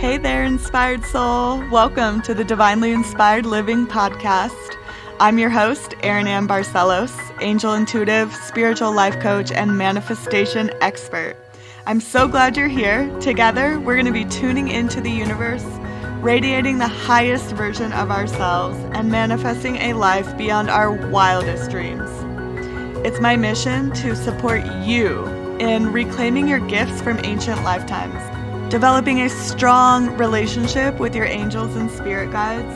Hey there, inspired soul. Welcome to the Divinely Inspired Living podcast. I'm your host, Erin Barcelos, angel intuitive, spiritual life coach, and manifestation expert. I'm so glad you're here. Together, we're going to be tuning into the universe, radiating the highest version of ourselves, and manifesting a life beyond our wildest dreams. It's my mission to support you in reclaiming your gifts from ancient lifetimes, developing a strong relationship with your angels and spirit guides,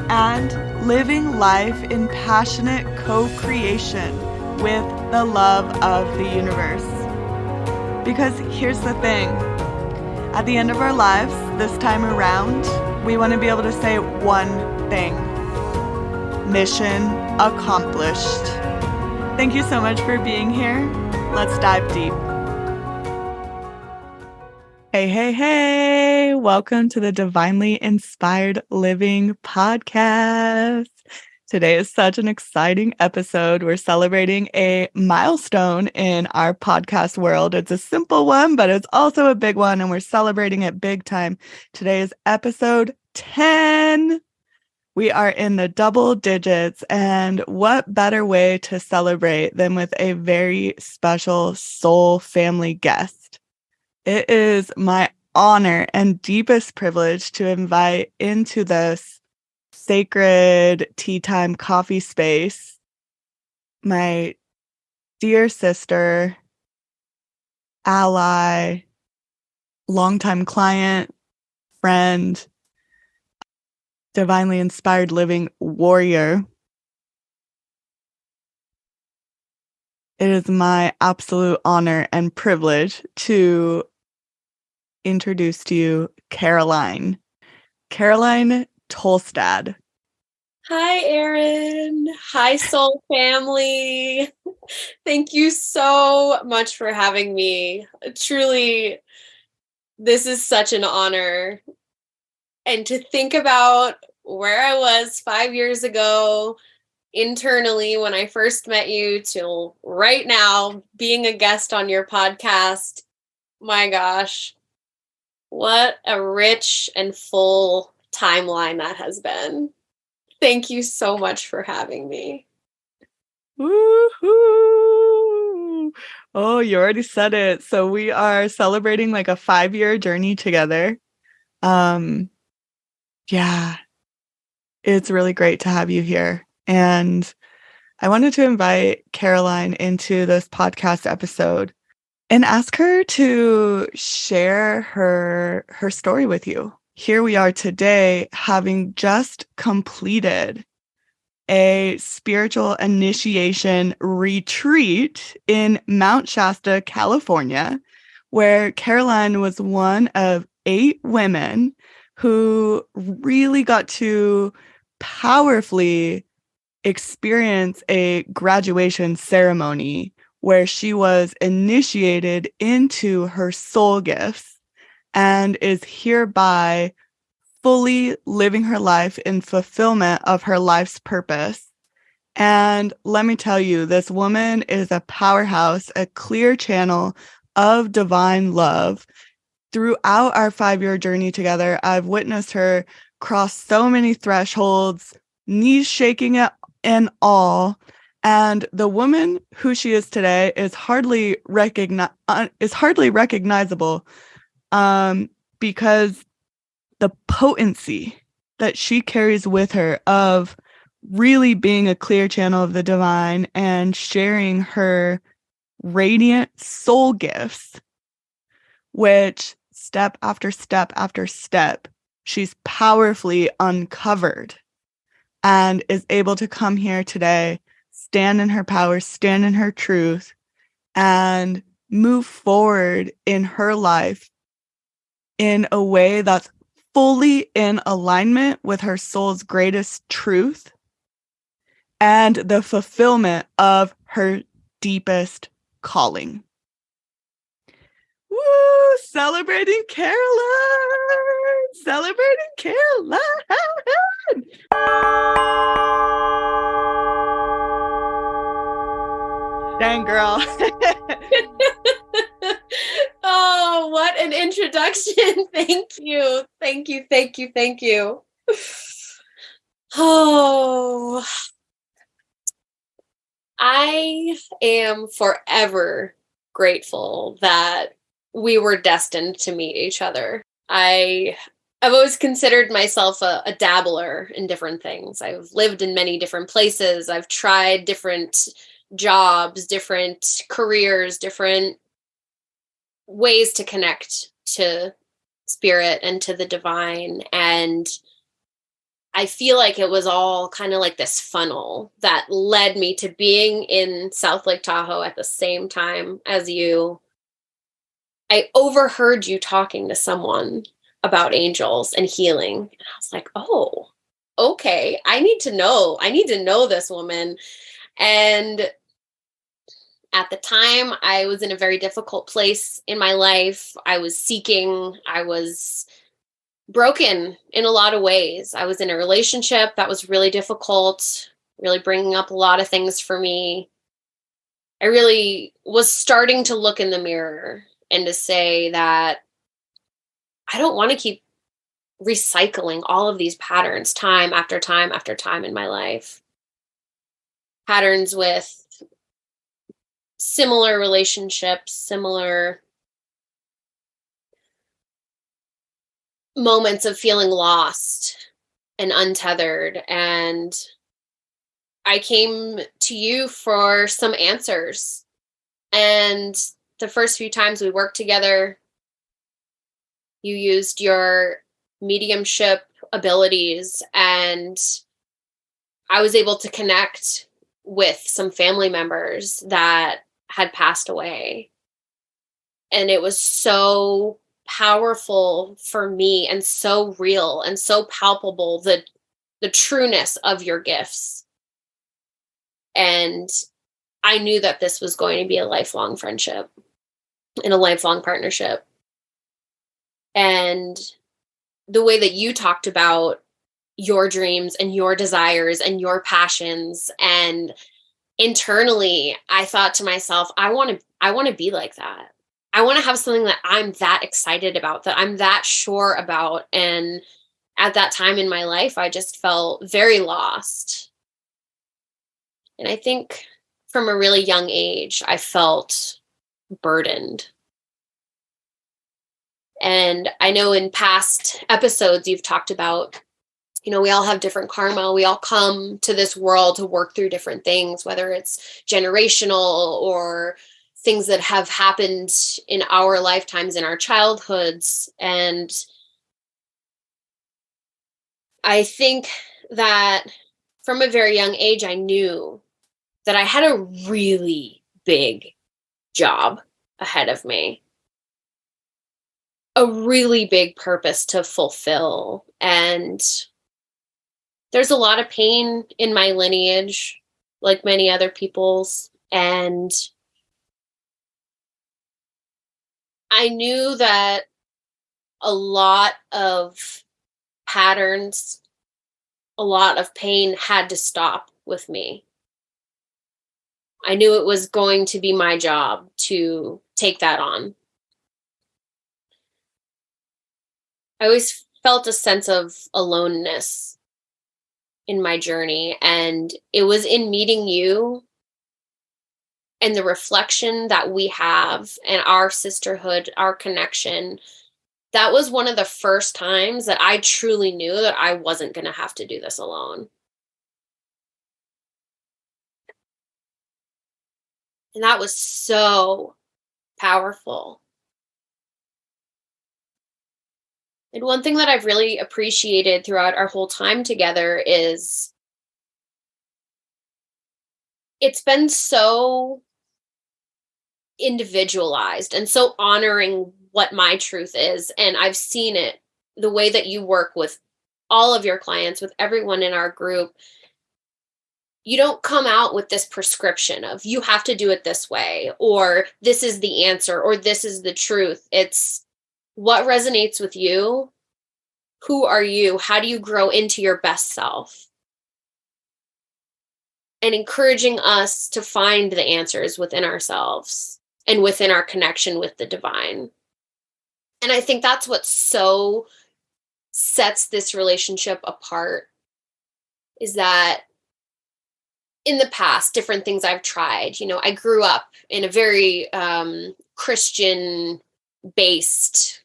and living life in passionate co-creation with the love of the universe. Because here's the thing, at the end of our lives, this time around, we want to be able to say one thing: mission accomplished. Thank you so much for being here. Let's dive deep. Hey. Welcome to the Divinely Inspired Living podcast. Today is such an exciting episode. We're celebrating a milestone in our podcast world. It's a simple one, but it's also a big one, and we're celebrating it big time. Today is episode 10. We are in the double digits, and what better way to celebrate than with a very special soul family guest? It is my honor and deepest privilege to invite into this sacred tea time coffee space my dear sister, ally, longtime client, friend, divinely inspired living warrior. It is my absolute honor and privilege to introduce to you Caroline Tolstad. Hi, Erin. Hi, soul family. Thank you so much for having me. Truly, this is such an honor. And to think about where I was 5 years ago, internally when I first met you, till right now being a guest on your podcast, my gosh, what a rich and full timeline that has been. Thank you so much for having me. Woohoo! Oh, you already said it. So we are celebrating like a 5-year journey together. Yeah, it's really great to have you here. And I wanted to invite Caroline into this podcast episode and ask her to share her story with you. Here we are today, having just completed a spiritual initiation retreat in Mount Shasta, California, where Caroline was one of 8 women who really got to powerfully experience a graduation ceremony where she was initiated into her soul gifts and is hereby fully living her life in fulfillment of her life's purpose. And let me tell you, this woman is a powerhouse, a clear channel of divine love. Throughout our 5-year journey together, I've witnessed her cross so many thresholds, knees shaking and all. And the woman who she is today is hardly recognizable because the potency that she carries with her of really being a clear channel of the divine and sharing her radiant soul gifts, which step after step after step, she's powerfully uncovered and is able to come here today, stand in her power, stand in her truth, and move forward in her life in a way that's fully in alignment with her soul's greatest truth and the fulfillment of her deepest calling. Woo! Celebrating Caroline! Celebrating Caroline! Dang, girl. Oh, what an introduction. Thank you. Thank you. Thank you. Thank you. Oh, I am forever grateful that we were destined to meet each other. I've always considered myself a dabbler in different things. I've lived in many different places. I've tried different jobs, different careers, different ways to connect to spirit and to the divine. And I feel like it was all kind of like this funnel that led me to being in South Lake Tahoe at the same time as you. I overheard you talking to someone about angels and healing. And I was like, oh, okay. I need to know this woman. And at the time, I was in a very difficult place in my life. I was seeking, I was broken in a lot of ways. I was in a relationship that was really difficult, really bringing up a lot of things for me. I really was starting to look in the mirror and to say that I don't want to keep recycling all of these patterns time after time after time in my life. Patterns with similar relationships, similar moments of feeling lost and untethered. And I came to you for some answers. And the first few times we worked together, you used your mediumship abilities, and I was able to connect with some family members that had passed away. And it was so powerful for me and so real and so palpable, the trueness of your gifts. And I knew that this was going to be a lifelong friendship and a lifelong partnership. And the way that you talked about your dreams and your desires and your passions, and internally I thought to myself, I want to be like that. I want to have something that I'm that excited about, that I'm that sure about. And at that time in my life, I just felt very lost. And I think from a really young age, I felt burdened. And I know in past episodes, you've talked about, we all have different karma. We all come to this world to work through different things, whether it's generational or things that have happened in our lifetimes, in our childhoods. And I think that from a very young age, I knew that I had a really big job ahead of me, a really big purpose to fulfill. And there's a lot of pain in my lineage, like many other people's. And I knew that a lot of patterns, a lot of pain had to stop with me. I knew it was going to be my job to take that on. I always felt a sense of aloneness in my journey, and it was in meeting you and the reflection that we have and our sisterhood, our connection. That was one of the first times that I truly knew that I wasn't going to have to do this alone. And that was so powerful. And one thing that I've really appreciated throughout our whole time together is it's been so individualized and so honoring what my truth is. And I've seen it, the way that you work with all of your clients, with everyone in our group. You don't come out with this prescription of you have to do it this way, or this is the answer, or this is the truth. It's what resonates with you. Who are you? How do you grow into your best self? And encouraging us to find the answers within ourselves and within our connection with the divine. And I think that's what so sets this relationship apart, is that in the past, different things I've tried, I grew up in a very Christian based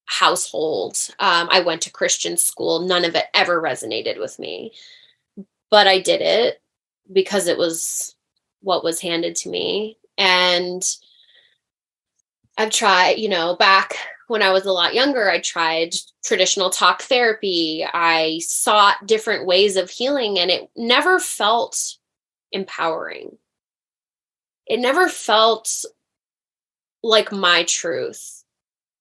household. I went to Christian school. None of it ever resonated with me, but I did it because it was what was handed to me. And I've tried, back when I was a lot younger, I tried traditional talk therapy. I sought different ways of healing, and it never felt empowering. It never felt like my truth.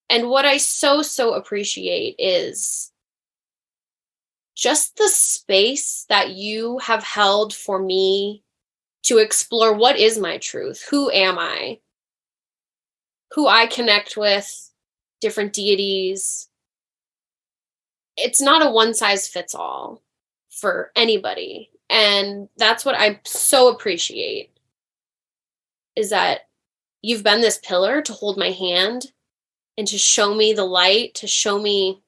And what I so appreciate is just the space that you have held for me to explore what is my truth, who am I, who I connect with, different deities. It's not a one size fits all for anybody. And that's what I so appreciate, is that you've been this pillar to hold my hand and to show me the light, to show me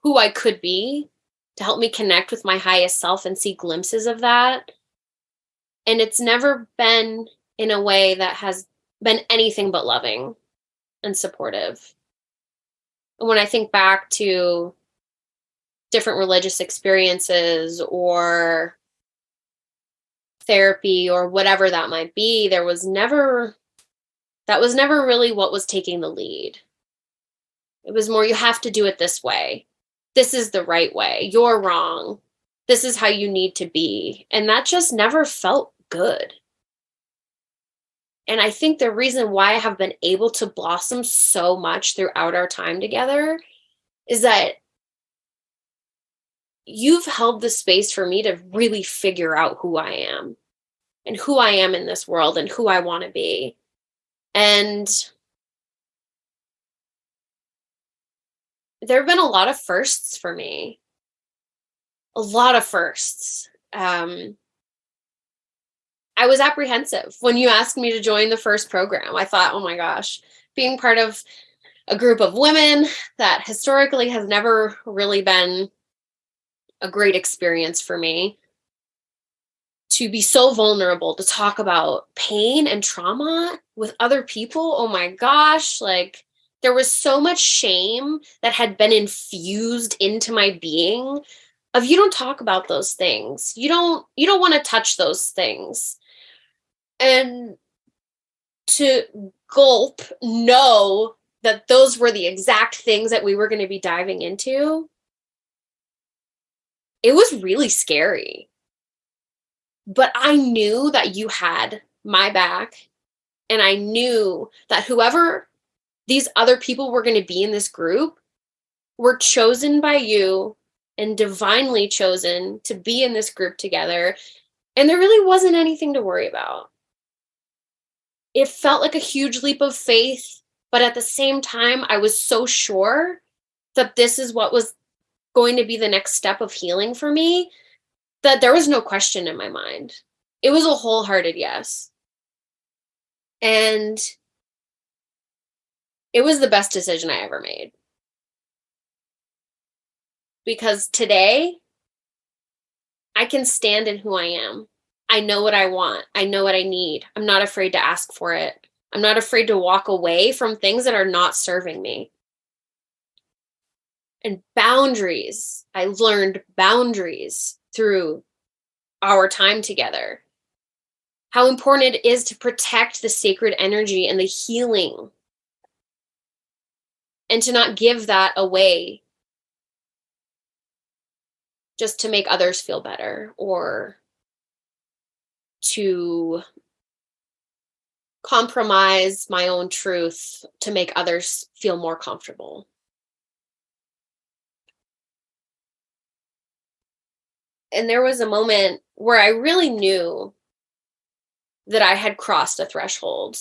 who I could be, to help me connect with my highest self and see glimpses of that. And it's never been in a way that has been anything but loving and supportive. And when I think back to different religious experiences or therapy or whatever that might be, that was never really what was taking the lead. It was more, you have to do it this way. This is the right way. You're wrong. This is how you need to be. And that just never felt good. And I think the reason why I have been able to blossom so much throughout our time together is that you've held the space for me to really figure out who I am and who I am in this world and who I want to be. And there have been a lot of firsts for me. A lot of firsts. I was apprehensive when you asked me to join the first program. I thought, oh my gosh, being part of a group of women that historically has never really been a great experience for me. To be so vulnerable, to talk about pain and trauma with other people, oh my gosh, like there was so much shame that had been infused into my being of, you don't talk about those things. You don't want to touch those things. And to gulp, know that those were the exact things that we were going to be diving into, it was really scary. But I knew that you had my back, and I knew that whoever these other people were going to be in this group were chosen by you and divinely chosen to be in this group together. And there really wasn't anything to worry about. It felt like a huge leap of faith, but at the same time, I was so sure that this is what was going to be the next step of healing for me, that there was no question in my mind. It was a wholehearted yes. And it was the best decision I ever made. Because today, I can stand in who I am. I know what I want. I know what I need. I'm not afraid to ask for it. I'm not afraid to walk away from things that are not serving me. And boundaries. I learned boundaries through our time together. How important it is to protect the sacred energy and the healing. And to not give that away just to make others feel better, or to compromise my own truth to make others feel more comfortable. And there was a moment where I really knew that I had crossed a threshold.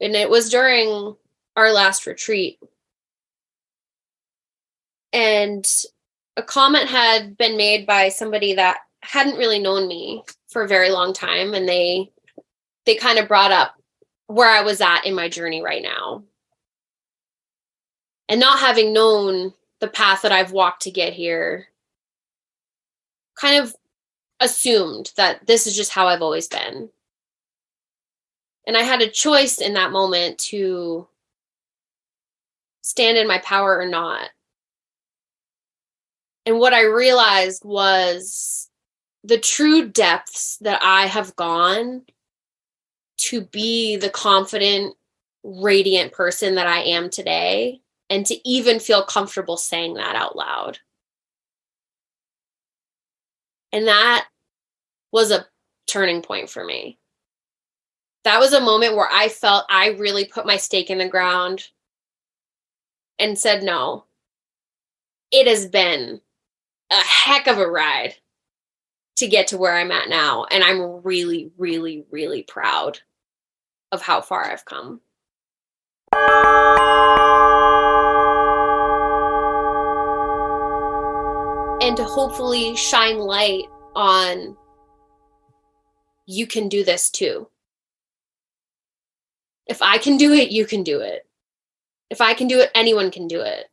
And it was during our last retreat. And a comment had been made by somebody that hadn't really known me for a very long time. And they kind of brought up where I was at in my journey right now. And not having known the path that I've walked to get here, kind of assumed that this is just how I've always been. And I had a choice in that moment to stand in my power or not. And what I realized was the true depths that I have gone to be the confident, radiant person that I am today, and to even feel comfortable saying that out loud. And that was a turning point for me. That was a moment where I felt I really put my stake in the ground and said, no, it has been a heck of a ride to get to where I'm at now. And I'm really, really, really proud of how far I've come. And to hopefully shine light on, you can do this too. If I can do it, you can do it. If I can do it, anyone can do it.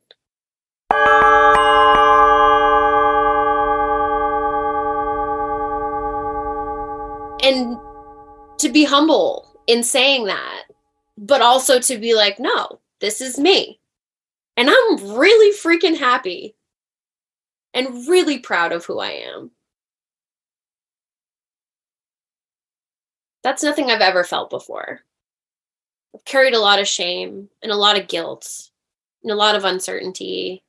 And to be humble in saying that, but also to be like, no, this is me. And I'm really freaking happy and really proud of who I am. That's nothing I've ever felt before. I've carried a lot of shame and a lot of guilt and a lot of uncertainty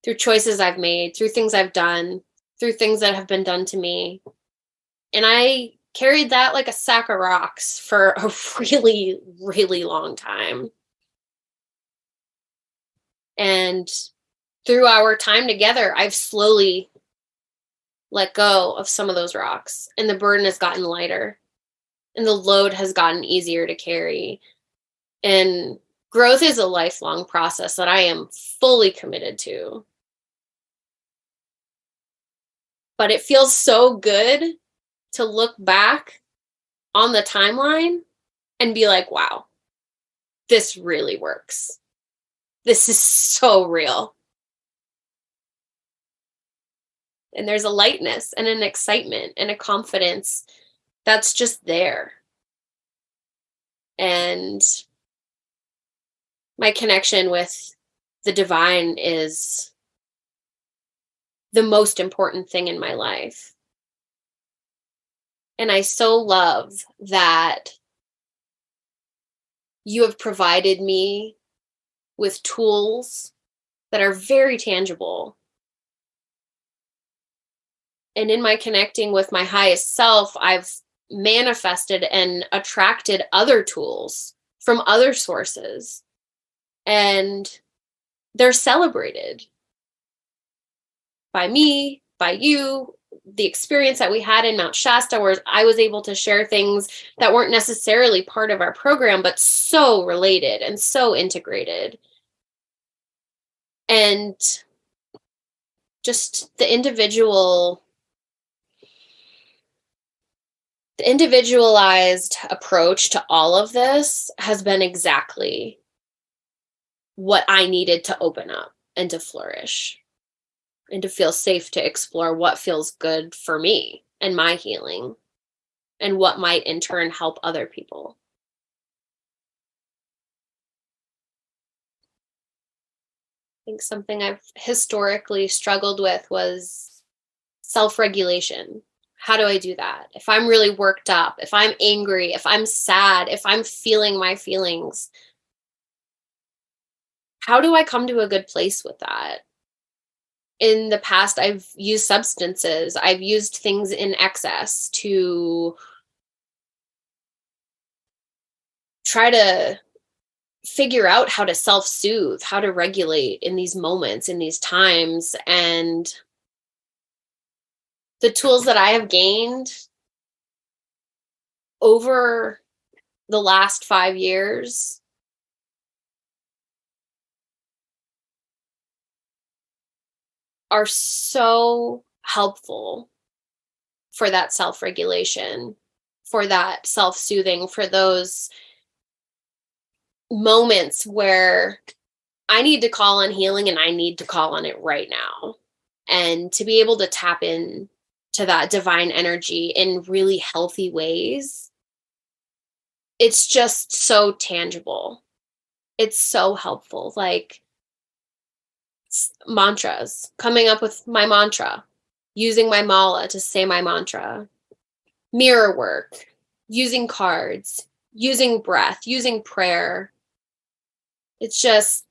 through choices I've made, through things I've done, through things that have been done to me. And I carried that like a sack of rocks for a really, really long time. And through our time together, I've slowly let go of some of those rocks, and the burden has gotten lighter, and the load has gotten easier to carry. And growth is a lifelong process that I am fully committed to. But it feels so good to look back on the timeline and be like, wow, this really works. This is so real. And there's a lightness and an excitement and a confidence that's just there. And my connection with the divine is the most important thing in my life. And I so love that you have provided me with tools that are very tangible. And in my connecting with my highest self, I've manifested and attracted other tools from other sources. And they're celebrated by me, by you, the experience that we had in Mount Shasta, where I was able to share things that weren't necessarily part of our program, but so related and so integrated. And just the individualized approach to all of this has been exactly what I needed to open up and to flourish and to feel safe to explore what feels good for me and my healing and what might in turn help other people. I think something I've historically struggled with was self-regulation. How do I do that? If I'm really worked up, if I'm angry, if I'm sad, if I'm feeling my feelings, how do I come to a good place with that? In the past, I've used substances. I've used things in excess to try to figure out how to self-soothe, how to regulate in these moments, in these times. And the tools that I have gained over the last 5 years are so helpful for that self-regulation. for that self-soothing, for those moments where I need to call on healing and I need to call on it right now. And to be able to tap in to that divine energy in really healthy ways, it's just so tangible. It's so helpful. Like mantras, coming up with my mantra, using my mala to say my mantra, mirror work, using cards, using breath, using prayer. It's just,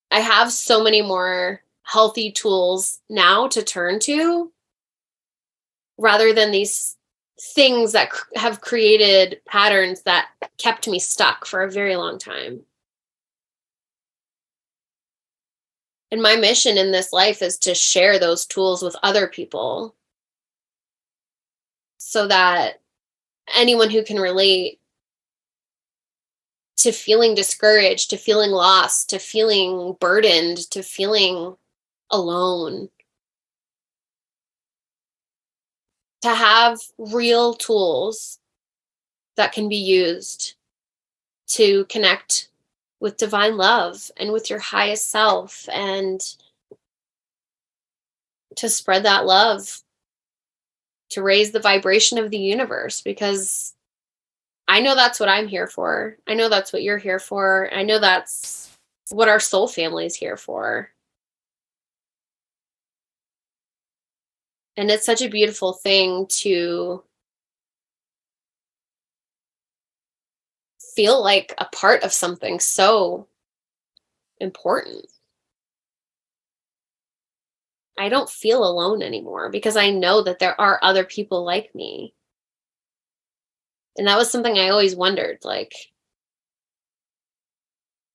I have so many more healthy tools now to turn to rather than these things that have created patterns that kept me stuck for a very long time. And my mission in this life is to share those tools with other people so that anyone who can relate to feeling discouraged, to feeling lost, to feeling burdened, to feeling alone, to have real tools that can be used to connect with divine love and with your highest self, and to spread that love, to raise the vibration of the universe, because I know that's what I'm here for. I know that's what you're here for. I know that's what our soul family is here for. And it's such a beautiful thing to feel like a part of something so important. I don't feel alone anymore because I know that there are other people like me. And that was something I always wondered, like,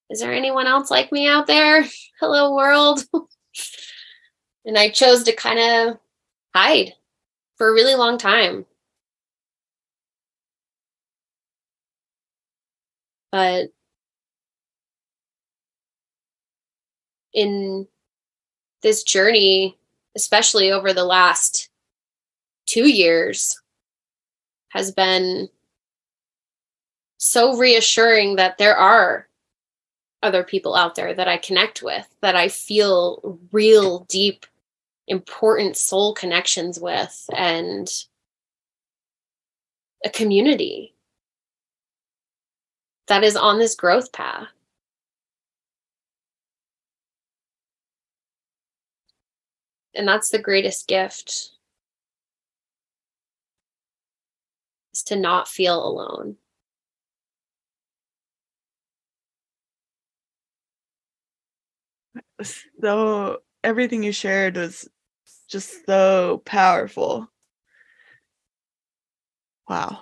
is there anyone else like me out there? Hello, world. And I chose to kind of hide for a really long time. But in this journey, especially over the last 2 years, has been so reassuring that there are other people out there that I connect with, that I feel real, deep, important soul connections with, and a community that is on this growth path. And that's the greatest gift, is to not feel alone. So everything you shared was just so powerful. Wow.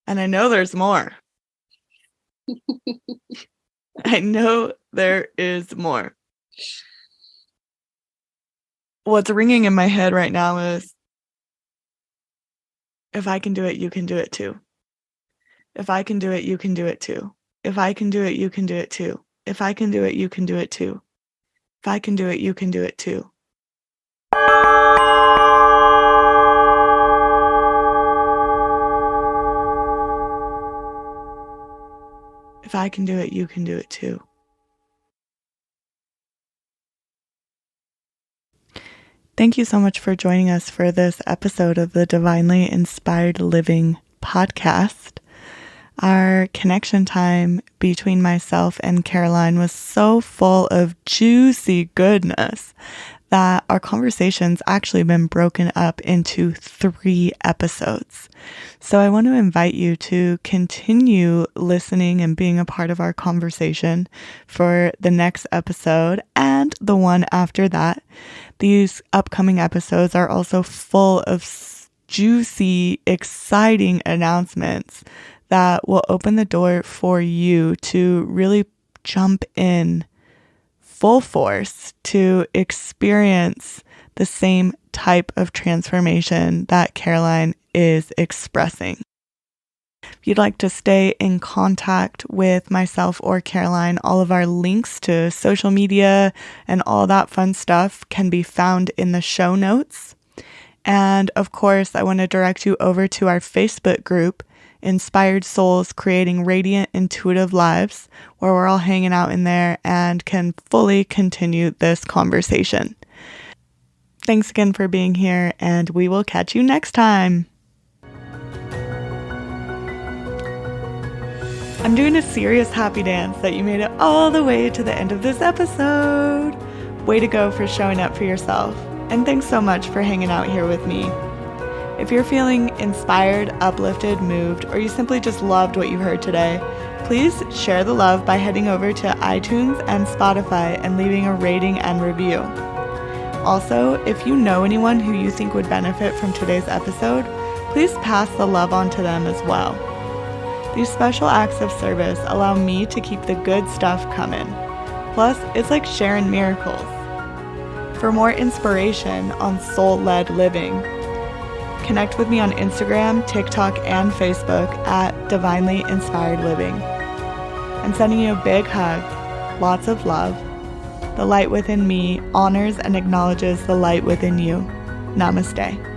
And I know there's more. I know there is more. What's ringing in my head right now is, if I can do it, you can do it too. If I can do it, you can do it too. If I can do it, you can do it too. If I can do it, you can do it too. If I can do it, you can do it too. If I can do it, you can do it too. Thank you so much for joining us for this episode of the Divinely Inspired Living podcast. Our connection time between myself and Caroline was so full of juicy goodness that our conversation's actually been broken up into 3 episodes. So I want to invite you to continue listening and being a part of our conversation for the next episode and the one after that. These upcoming episodes are also full of juicy, exciting announcements that will open the door for you to really jump in full force to experience the same type of transformation that Caroline is expressing. If you'd like to stay in contact with myself or Caroline, all of our links to social media and all that fun stuff can be found in the show notes. And of course, I want to direct you over to our Facebook group, Inspired Souls Creating Radiant Intuitive Lives, where we're all hanging out in there and can fully continue this conversation. Thanks again for being here, and we will catch you next time. I'm doing a serious happy dance that you made it all the way to the end of this episode. Way to go for showing up for yourself. And thanks so much for hanging out here with me. If you're feeling inspired, uplifted, moved, or you simply just loved what you heard today, please share the love by heading over to iTunes and Spotify and leaving a rating and review. Also, if you know anyone who you think would benefit from today's episode, please pass the love on to them as well. These special acts of service allow me to keep the good stuff coming. Plus, it's like sharing miracles. For more inspiration on soul-led living, connect with me on Instagram, TikTok, and Facebook at Divinely Inspired Living. I'm sending you a big hug, lots of love. The light within me honors and acknowledges the light within you. Namaste.